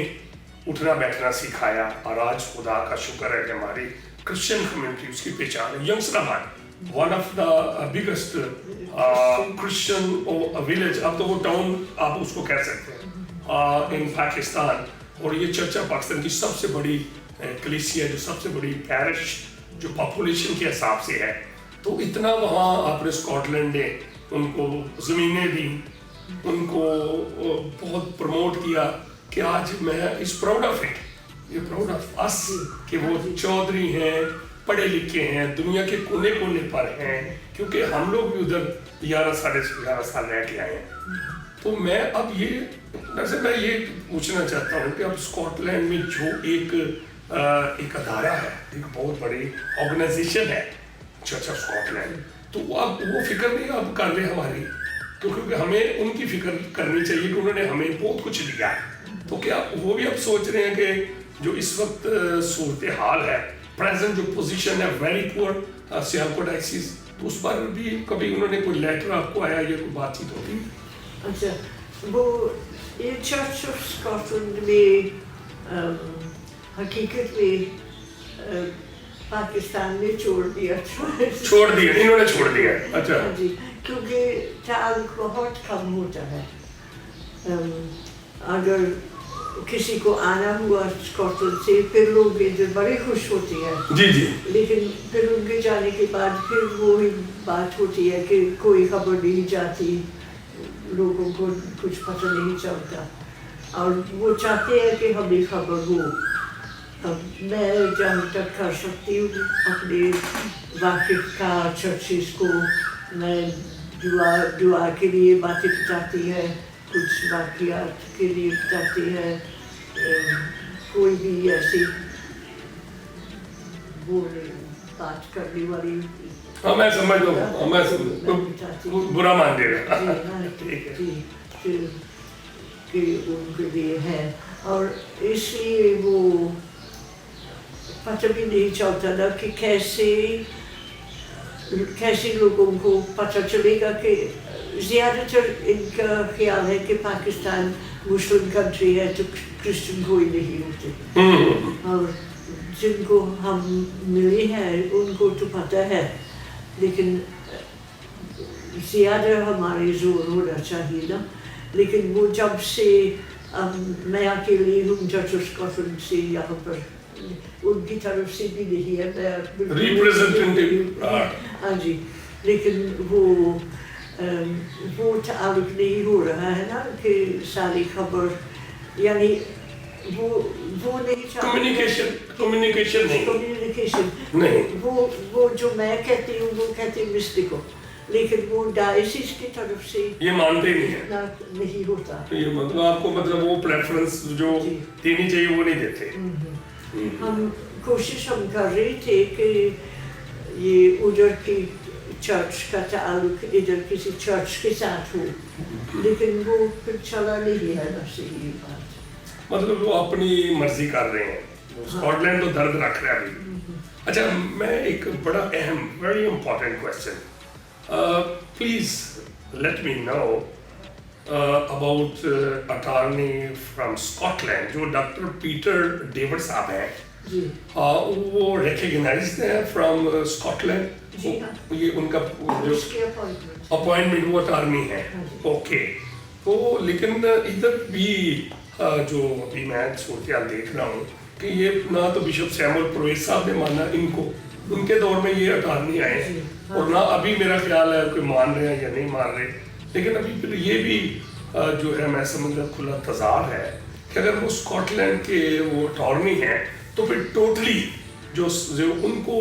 उठना बैठना सिखाया, और आज खुदा का शुक्र है कि हमारी क्रिश्चियन कम्युनिटी उसकी पहचान है। यंगस्टरहाट, one of the biggest Christian village, अब तो वो टाउन आप उसको कह सकते हैं इन पाकिस्तान, और ये चर्च ऑफ पाकिस्तान की सबसे बड़ी कलीसिया, जो सबसे बड़ी पैरिश जो पॉपुलेशन के हिसाब से है। तो इतना वहाँ आपने स्कॉटलैंड ने उनको ज़मीनें दी, उनको बहुत प्रमोट किया कि आज मैं इस प्राउड ऑफ इट, ये प्राउड ऑफ अस कि वो चौधरी हैं, पढ़े लिखे हैं, दुनिया के कोने कोने पर हैं, क्योंकि हम लोग भी उधर 11 साढ़े 11 साल रह के आए हैं। तो मैं अब ये वैसे मैं ये पूछना चाहता हूँ कि अब स्कॉटलैंड में जो एक अदारा है, एक बहुत बड़ी ऑर्गेनाइजेशन है चर्च ऑफ स्कॉटलैंड, तो अब वो फिक्र नहीं अब कर रहे हमारी تو کیونکہ ہمیں ان کی فکر کرنی چاہیے کہ انہوں نے ہمیں بہت کچھ دیا ہے. تو کیا وہ بھی اب سوچ رہے ہیں کہ جو اس وقت صورتحال ہے, پریزنٹ جو پوزیشن ہے ویری پور سیالکوٹ ایکسس, تو اس پر بھی کبھی انہوں نے کوئی لیٹر آپ کو آیا یا کوئی بات چیت ہوتی؟ اچھا, وہ یہ چرچ آف اسکاٹ لینڈ میں حقیقت میں پاکستان نے چھوڑ دیا, انہوں نے چھوڑ دیا. اچھا جی, کیونکہ تعلق بہت کم ہوتا ہے. اگر کسی کو آنا ہوا اسکاٹ لینڈ سے, پھر لوگ ادھر بڑے خوش ہوتے ہیں. جی جی. لیکن پھر ان کے جانے کے بعد پھر وہی بات ہوتی ہے کہ کوئی خبر نہیں جاتی, لوگوں کو کچھ پتہ نہیں چلتا, اور وہ چاہتے ہیں کہ ہمیں خبر ہو. میں جہاں تک کر سکتی ہوں اپنے واقف کا چرچز کو میں دعا کے لیے باتیں بتاتی ہے, کچھ واقعات کے لیے بتاتی ہے, کوئی بھی ایسی بات کرنے والی. ہاں میں سمجھ لوں, میں برا مان دے رہا. جی, کہ ان کے لیے ہے, اور اس لیے وہ پتہ بھی نہیں چلتا نا کہ کیسے لوگوں کو پتہ چلے گا کہ زیادہ تر ان کا خیال ہے کہ پاکستان مسلم کنٹری ہے تو کرسچن کوئی نہیں ہوتے, اور جن کو ہم ملے ہیں ان کو تو پتہ ہے, لیکن زیادہ ہمارے زور ہونا چاہیے نا. لیکن وہ جب سے میں اکیلی ہوں چرچ آف اسکاٹ لینڈ سے یہاں پر, ان کی طرف سے بھی نہیں ہے, میں ریپریزنٹیٹیو. ہاں جی, لیکن وہ تعلق نہیں ہو رہا ہے نا کہ ساری خبر, یعنی وہ نہیں چاہتے کمیونیکیشن نہیں, وہ جو میں کہتی ہوں وہ کہتے ہیں مسٹیکو, لیکن وہ ڈائسس کی طرف سے یہ مانتے ہی نہیں ہوتا. یہ مطلب آپ کو مطلب وہ پریفرنس جو دینی چاہیے وہ نہیں دیتے. ہم کوشش کر رہے تھے کہ یہ ادھر کی چرچ کا تعلق ادھر کسی چرچ کے ساتھ ہو, لیکن وہ پھر چلا نہیں ہے نا صحیح بات. مطلب وہ اپنی مرضی کر رہے ہیں, اسکاٹ لینڈ تو درد رکھ رہا ہے ابھی. اچھا, میں ایک بڑا اہم very important question, please let me know about attorney from Scotland جو ڈاکٹر پیٹر ڈیوڈ صاحب ہیں. وہ ریکگنائزڈ ہیں فرام اسکاٹ لینڈ. یہ ان کا جو اپوائنٹمنٹ وہ اٹارنی ہے. اوکے, تو لیکن ادھر بھی جو ابھی میں صورتحال دیکھ رہا ہوں کہ یہ نہ تو بشپ سیمول پرویز صاحب نے مانا ان کو, ان کے دور میں یہ اٹارنی آئے ہیں, اور نہ ابھی میرا خیال ہے کہ مان رہے ہیں یا نہیں مان رہے. لیکن ابھی پھر یہ بھی جو ہے میں سمجھتا کھلا تضاد ہے کہ اگر وہ اسکاٹ لینڈ کے وہ اٹارنی ہیں تو پھر ٹوٹلی جو ان کو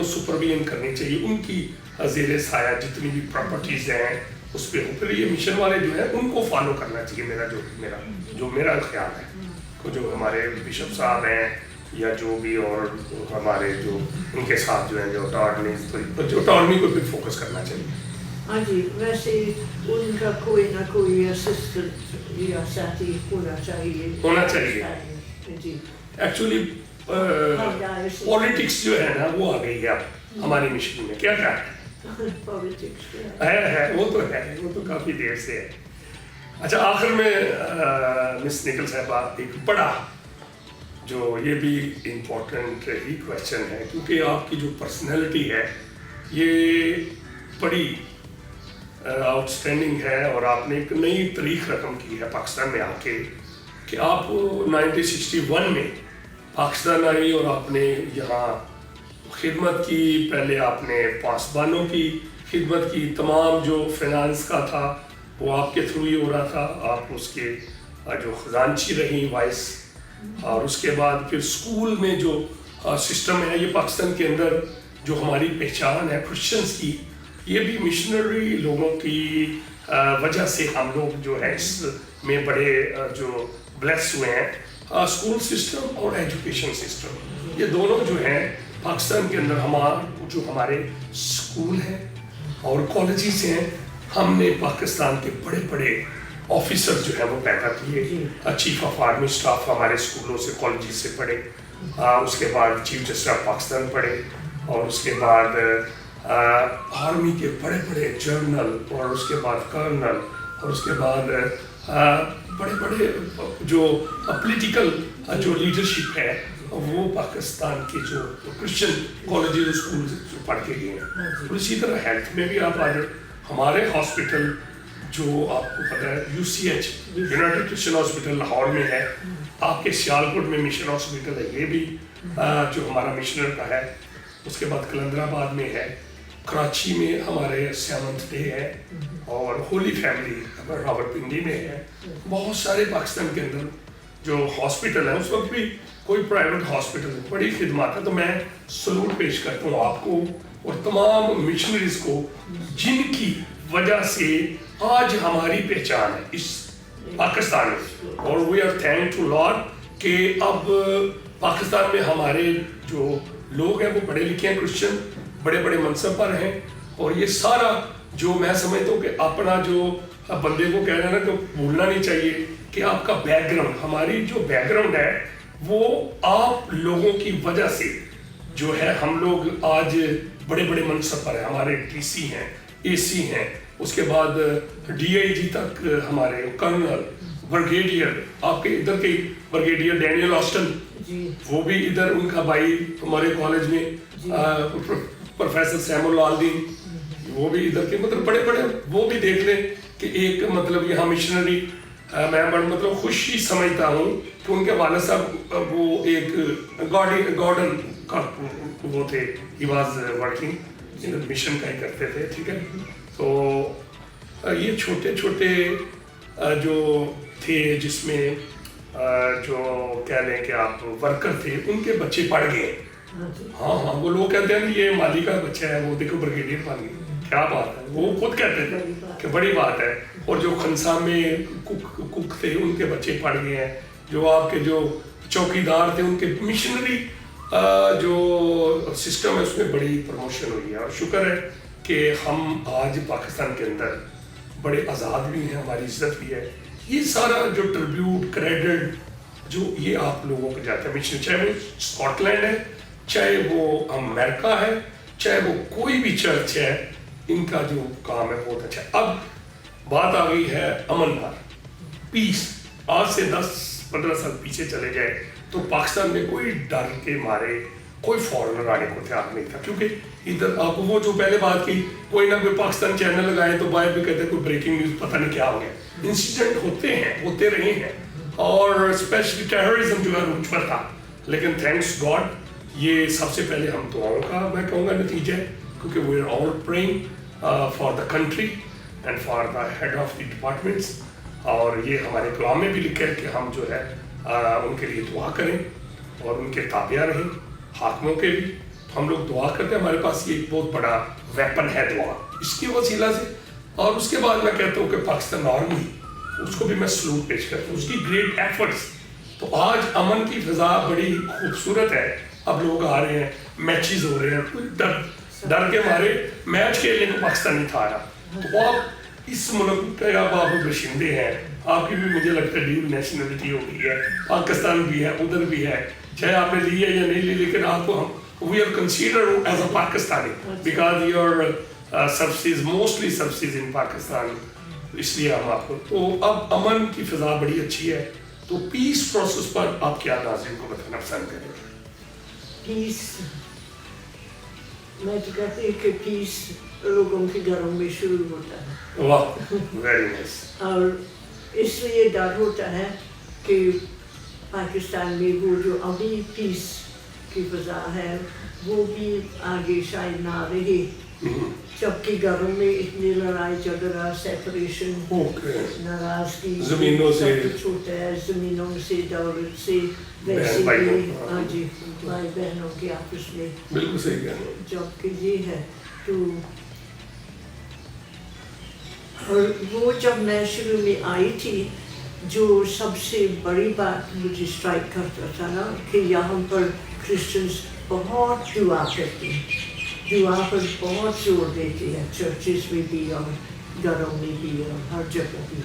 سپرویژن کرنی چاہیے, ان کی زیر سایہ جتنی بھی پراپرٹیز ہیں اس پہ, پھر یہ مشن والے جو ہیں ان کو فالو کرنا چاہیے. میرا خیال ہے جو ہمارے بشپ صاحب ہیں یا جو بھی, اور ہمارے جو ان کے ساتھ جو ہیں جو اٹارنی کو پھر فوکس کرنا چاہیے. ہاں جی, ویسے ان کا کوئی نہ کوئی اسسٹنٹ یا ساتھی ہونا چاہیے. جی, ایکچولی پالیٹکس جو ہے نا وہ آ گئی ہے اب ہماری مشن میں. کیا ہے وہ تو کافی دیر سے ہے. اچھا, آخر میں مس نکل صاحبہ ایک بڑا جو یہ بھی امپورٹنٹ ہی کویشچن ہے, کیونکہ آپ کی جو پرسنالٹی ہے یہ بڑی آؤٹ اسٹینڈنگ ہے, اور آپ نے ایک نئی تاریخ رقم کی ہے پاکستان میں آ کے, کہ آپ 1961 میں پاکستان آئی اور آپ نے یہاں خدمت کی. پہلے آپ نے پاسبانوں کی خدمت کی, تمام جو فائنانس کا تھا وہ آپ کے تھرو ہی ہو رہا تھا, آپ اس کے جو خزانچی رہیں وائس, اور اس کے بعد پھر اسکول میں جو سسٹم ہے یہ پاکستان کے اندر جو ہماری پہچان ہے کرسچنس کی, یہ بھی مشنری لوگوں کی وجہ سے ہم لوگ جو ہے اس میں بڑے جو بلیس ہوئے ہیں. اسکول سسٹم اور ایجوکیشن سسٹم یہ دونوں جو ہیں پاکستان کے اندر جو ہمارے اسکول ہیں اور کالجز ہیں, ہم نے پاکستان کے بڑے بڑے آفیسر جو ہیں وہ پیدا کیے. چیف آف آرمی اسٹاف ہمارے اسکولوں سے کالجز سے پڑھے, اس کے بعد چیف جسٹس آف پاکستان پڑھے, اور اس کے بعد آرمی کے بڑے بڑے جنرل, اور اس کے بعد کرنل, اور اس کے بعد بڑے بڑے جو پولیٹیکل جو لیڈرشپ ہے وہ پاکستان کے جو کرسچن کالجز اسکول جو پڑھ کے گئے ہیں. اور اسی طرح ہیلتھ میں بھی آپ آ جائیں, ہمارے ہاسپٹل جو آپ کو پتہ ہے UCH United Christian hospital Lahore میں ہے, آپ کے سیالکوٹ میں مشن ہاسپٹل ہے, یہ بھی جو ہمارا مشنر کا ہے. اس کے بعد کلندر آباد میں ہے, کراچی میں ہمارے سیونتھ ڈے ہے, اور ہولی فیملی راول پنڈی میں ہے. بہت سارے پاکستان کے اندر جو ہاسپٹل ہیں, اس وقت بھی کوئی پرائیویٹ ہاسپٹل بڑی خدمات ہے. تو میں سلوٹ پیش کرتا ہوں آپ کو اور تمام مشنریز کو جن کی وجہ سے آج ہماری پہچان ہے اس پاکستان میں. اور we are thank to Lord کہ اب پاکستان میں ہمارے جو لوگ ہیں وہ پڑھے لکھے ہیں, کرسچن بڑے بڑے منصب پر ہیں. اور یہ سارا جو میں سمجھتا ہوں کہ اپنا جو بندے کو کہہ رہے ہیں نا کہ بھولنا نہیں چاہیے کہ آپ کا بیک گراؤنڈ, ہماری جو بیک گراؤنڈ ہے وہ آپ لوگوں کی وجہ سے جو ہے ہم لوگ آج بڑے بڑے منصب پر ہیں. ہمارے DC ہیں, AC ہیں, اس کے بعد DIG تک ہمارے کرنل, برگیڈیئر, آپ کے ادھر کے برگیڈیئر ڈینیل آسٹن, وہ بھی ادھر, ان کا بھائی ہمارے کالج میں پروفیسر سیمول لالدین, وہ بھی ادھر کے, مطلب بڑے بڑے, وہ بھی دیکھ لیں کہ ایک مطلب یہاں مشنری میں مطلب خوشی سمجھتا ہوں کہ ان کے والد صاحب وہ ایک گارڈن کا وہ تھے, ہی واز ورکنگ مشن کا ہی کرتے تھے. ٹھیک ہے, تو یہ چھوٹے چھوٹے جو تھے جس میں جو کہہ لیں کہ آپ ورکر تھے, ان کے بچے پڑھ گئے. ہاں ہاں, وہ لوگ کہتے ہیں یہ مالی کا بچہ ہے, وہ دیکھو برگیڈیئر بن گئے, کیا بات ہے, وہ خود کہتے تھے کہ بڑی بات ہے. اور جو خنسا میں کک تھے, ان کے بچے پڑھ گئے ہیں. جو آپ کے جو چوکیدار تھے, ان کے مشنری جو سسٹم ہے اس میں بڑی پروموشن ہوئی ہے. اور شکر ہے کہ ہم آج پاکستان کے اندر بڑے آزاد بھی ہیں, ہماری عزت بھی ہے. یہ سارا جو ٹریبیوٹ کریڈٹ جو یہ آپ لوگوں کو جاتا ہے مشن, چاہے وہ اسکاٹ لینڈ ہے, چاہے وہ امریکہ ہے, چاہے وہ کوئی بھی چرچ ہے, ان کا جو کام ہے بہت اچھا ہے. اب بات آ گئی ہے امن پر, پیس. آج سے 10-15 سال پیچھے چلے جائے تو پاکستان میں کوئی ڈر کے مارے کوئی فارنر آنے کو تیار نہیں تھا, کیونکہ ادھر آپ وہ جو پہلے بات کی, کوئی نہ کوئی پاکستان چینل لگائے تو باہر بھی کہتے ہیں کوئی بریکنگ نیوز, پتہ نہیں کیا ہو گیا. انسیڈنٹ ہوتے ہیں, ہوتے رہے ہیں, اور اسپیشلی ٹیررزم جو ہے روج پر تھا. لیکن تھینکس گاڈ یہ سب سے پہلے ہم دعاؤں کا میں کہوں گا نتیجہ ہے, کیونکہ we are all praying for the country and for the head of the departments. اور یہ ہمارے کلام میں بھی لکھا ہے کہ ہم جو ہے ان کے لیے دعا کریں اور ان کے تابع رہیں, حاکموں کے بھی. ہم لوگ دعا کرتے ہیں, ہمارے پاس یہ ایک بہت بڑا ویپن ہے دعا, اس کے وسیلہ سے. اور اس کے بعد میں کہتا ہوں کہ پاکستان آرمی, اس کو بھی میں سلوٹ پیش کرتا ہوں, اس کی گریٹ ایفرٹس. تو آج امن کی فضا بڑی خوبصورت ہے. اب لوگ آ رہے ہیں, میچز ہو رہے ہیں, کوئی ڈر کے مارے میچ کھیلنے کو پاکستان نہیں تھا رہا. تو آپ اس ملک کے اب آپ باشندے ہیں, آپ کی بھی مجھے لگتا ہے ڈیو نیشنلٹی ہو گئی ہے, پاکستان بھی ہے, ادھر بھی ہے, چاہے آپ نے لی ہے یا نہیں لی, لیکن آپ کو ہم we are considered as a Pakistani because your subsidies mostly subsidies in Pakistan, اس لیے ہم آپ کو. تو اب امن کی فضا بڑی اچھی ہے. تو پیس پروسیس پر آپ کیا ناظرین کو بتانا پسند کریں گے؟ پیس, میں تو کہتی ہوں کہ پیس لوگوں کے گھروں میں شروع ہوتا ہے. واہ, ویری نائس. اور اس لیے ڈر ہوتا ہے کہ پاکستان میں وہ جو ابھی پیس کی فضا ہے وہ بھی آگے شاید نہ رہے, جبکہ گھروں میں اتنی لڑائی جھگڑا, سیپریشن, ناراضگی, زمینوں سے سب کچھ ہوتا ہے, زمینوں سے, دولت سے, ویسے بھی ہاں جی بھائی بہنوں کے آپس میں. بالکل صحیح کہہ رہے ہیں. جبکہ یہ ہے تو, اور وہ جب میں شروع میں آئی تھی جو سب سے بڑی بات مجھے اسٹرائک کرتا تھا نا کہ یہاں پر کرسچنس بہت دعا کرتے ہیں, دعا پر بہت زور دیتے ہیں چرچز میں بھی اور گھروں میں بھی اور ہر جگہ بھی.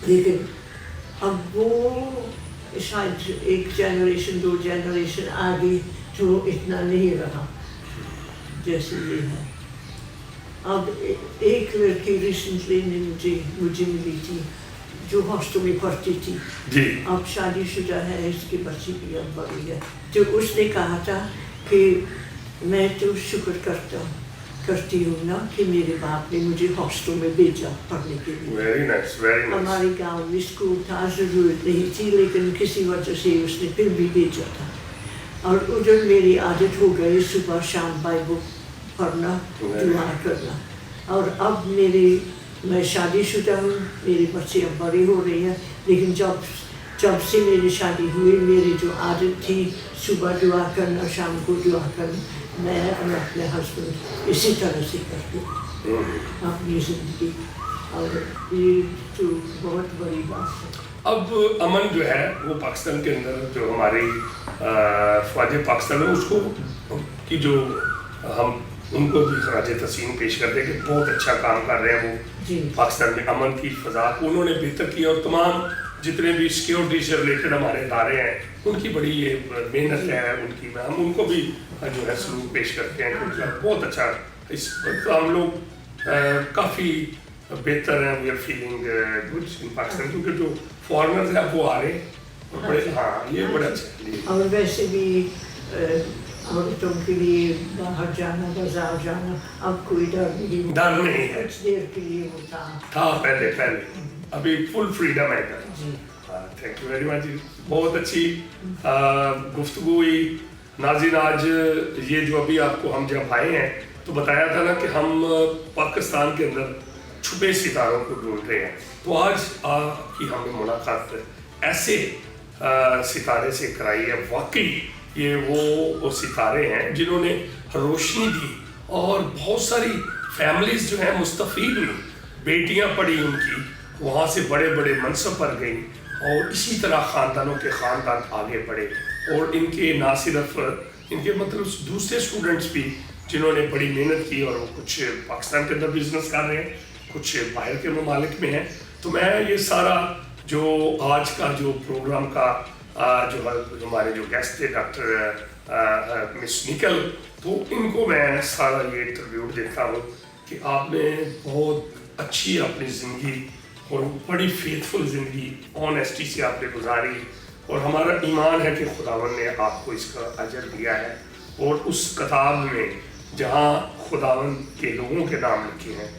لیکن اب وہ شاید ایک جنریشن 2 جنریشن آگے جو اتنا نہیں رہا جیسے یہ ہے. اب ایک لڑکی ریسنٹلی نے مجھے ملی تھی جو ہاسٹل میں پڑھتی تھی. جی. اب شادی شدہ ہے, اس کی بچی بھی اب بڑی ہے. تو اس نے کہا تھا کہ میں تو شکر کرتی ہوں نا کہ میرے باپ نے مجھے ہاسٹل میں بھیجا پڑھنے کے لیے. Very nice, very nice. ہمارے گاؤں میں اسکول تھا, ضرورت نہیں تھی, لیکن کسی وجہ سے اس نے پھر بھی بھیجا تھا. اور ادھر میری عادت ہو گئی صبح شام بائبل پڑھنا, دعا کرنا. اور اب میں شادی شدہ ہوں, میری بچی اب بڑی ہو رہی ہے, لیکن جب سے میری شادی ہوئی میری جو عادت تھی صبح دعا کرنا, شام کو دعا کرنا, میں اور اپنے ہسبینڈ اسی طرح سے کرتے اپنی زندگی. اور یہ تو بہت بڑی بات ہے. اب امن جو ہے وہ پاکستان کے اندر جو ہماری فوج پاکستان ہے اس کو کی جو ہم ان کو بھی خراج تحسین پیش کرتے ہیں کہ بہت اچھا کام کر رہے ہیں وہ پاکستان میں امن کی فضا کو انہوں نے بہتر کیا. اور تمام جتنے بھی سیکیورٹی سے ریلیٹڈ ہمارے ادارے ہیں ان کی بڑی یہ محنت ہے ان کی, ہم ان کو بھی جو ہے سلوک پیش کرتے ہیں کیونکہ بہت اچھا اس وقت ہم لوگ کافی بہتر ہیں. We are feeling good in Pakistan کیونکہ جو فارنرز ہیں وہ آ رہے ہیں اور بڑے یہ بڑا اچھا. اور ویسے بھی عورتوں کے لیے باہر جانا, بازار جانا اب کوئی ڈر نہیں ہے. کچھ دیر کے لیے وہ تھا پہلے ابھی فل فریڈم ہے. Thank you very much. بہت اچھی گفتگو ہوئی. ناظرین آج یہ جو ابھی آپ کو ہم جب آئے ہیں تو بتایا تھا نا کہ ہم پاکستان کے اندر چھپے ستاروں کو ڈھونڈ رہے ہیں. تو آج کی ہمیں ملاقات ایسے ستارے سے کرائی ہے. واقعی یہ وہ ستارے ہیں جنہوں نے روشنی دی اور بہت ساری فیملیز جو ہیں مستفید ہوئی. بیٹیاں پڑھی ان کی, وہاں سے بڑے بڑے منصب پر گئیں اور اسی طرح خاندانوں کے خاندان آگے بڑھے. اور ان کے نہ صرف ان کے مطلب دوسرے اسٹوڈنٹس بھی جنہوں نے بڑی محنت کی اور وہ کچھ پاکستان کے اندر بزنس کر رہے ہیں, کچھ باہر کے ممالک میں ہیں. تو میں یہ سارا جو آج کا جو پروگرام کا جو ہمارے جو گیسٹ تھے ڈاکٹر مس نکل, تو ان کو میں سارا یہ ٹریبیوٹ دیتا ہوں کہ آپ نے بہت اچھی اپنی زندگی اور بڑی فیتھفل زندگی آنیسٹی سے آپ نے گزاری. اور ہمارا ایمان ہے کہ خداوند نے آپ کو اس کا اجر دیا ہے. اور اس کتاب میں جہاں خداوند کے لوگوں کے نام لکھے ہیں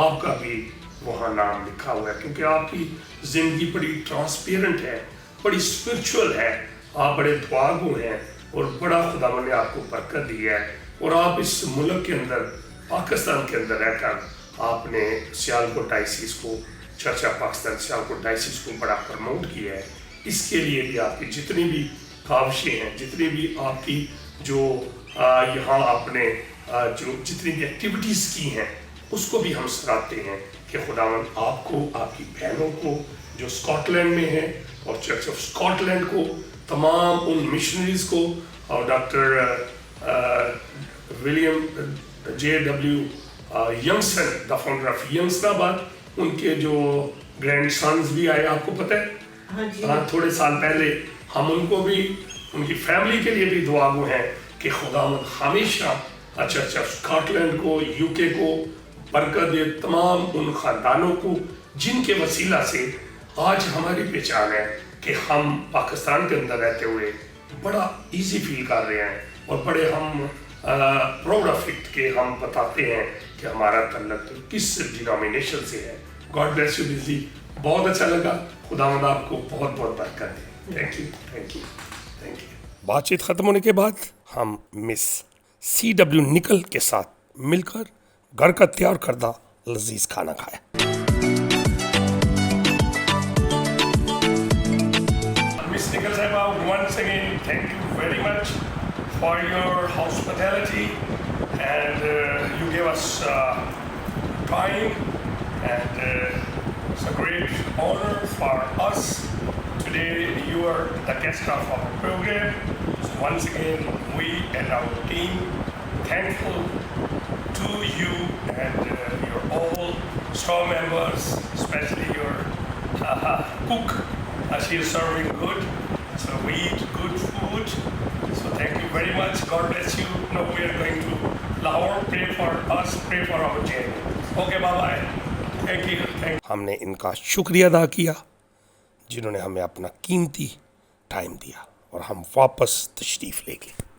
آپ کا بھی وہاں نام لکھا ہوا ہے, کیونکہ آپ کی زندگی بڑی ٹرانسپیرنٹ ہے, بڑی اسپرچول ہے, آپ بڑے دعاگو ہیں اور بڑا خداوند نے آپ کو برکت دی ہے. اور آپ اس ملک کے اندر پاکستان کے اندر رہ کر آپ نے سیالکوٹ ڈائسس کو, church of Pakistan Sialkot diocese کو بڑا پروموٹ کیا ہے. اس کے لیے بھی آپ کی جتنی بھی کاوشیں ہیں, جتنی بھی آپ کی جو یہاں آپ نے جو جتنی بھی ایکٹیویٹیز کی ہیں اس کو بھی ہم سراہتے ہیں کہ خداوند آپ کو, آپ کی بہنوں کو جو اسکاٹ لینڈ میں ہیں اور چرچ آف اسکاٹ لینڈ کو, تمام ان مشنریز کو, اور doctor William JW Youngston the founder of Youngstonabad, ان کے جو گرینڈ سنز بھی آئے آپ کو پتہ ہے. تھوڑے سال پہلے ہم ان کو بھی, ان کی فیملی کے لیے بھی دعاگو ہیں کہ خداوند ہمیشہ چرچ آف اسکاٹ لینڈ کو, UK کو برکت دے, تمام ان خاندانوں کو جن کے وسیلہ سے آج ہماری پہچان ہے کہ ہم پاکستان کے اندر رہتے ہوئے بڑا ایزی فیل کر رہے ہیں اور بڑے ہم پراؤڈ آف اٹ کہ ہم بتاتے ہیں کہ ہمارا تعلق کس ڈینومینیشن سے ہے. گاڈ بلیس یو بزی. بہت اچھا لگا. خداوند آپ کو بہت بہت برکت دے. Thank you, thank you, thank you. بات چیت ختم ہونے کے بعد ہم مس CW نکل کے ساتھ مل کر گھر کا تیار کردہ لذیذ کھانا کھایا. Miss Nikhil Sahiba, once again, thank you very much for your hospitality, and you gave us time, and it's a great honor for us. Today you are the guest of our program. So once again, we and our team thankful to you and your all store members, especially your cook. She is serving good, so we eat good food. So thank you very much. God bless you. Now we are going to Lahore. Pray for us. Pray for our journey. Okay, bye bye. Thank you. Thank you. ہم نے ان کا شکریہ ادا کیا جنہوں نے ہمیں اپنا قیمتی ٹائم دیا اور ہم واپس تشریف لے گئے.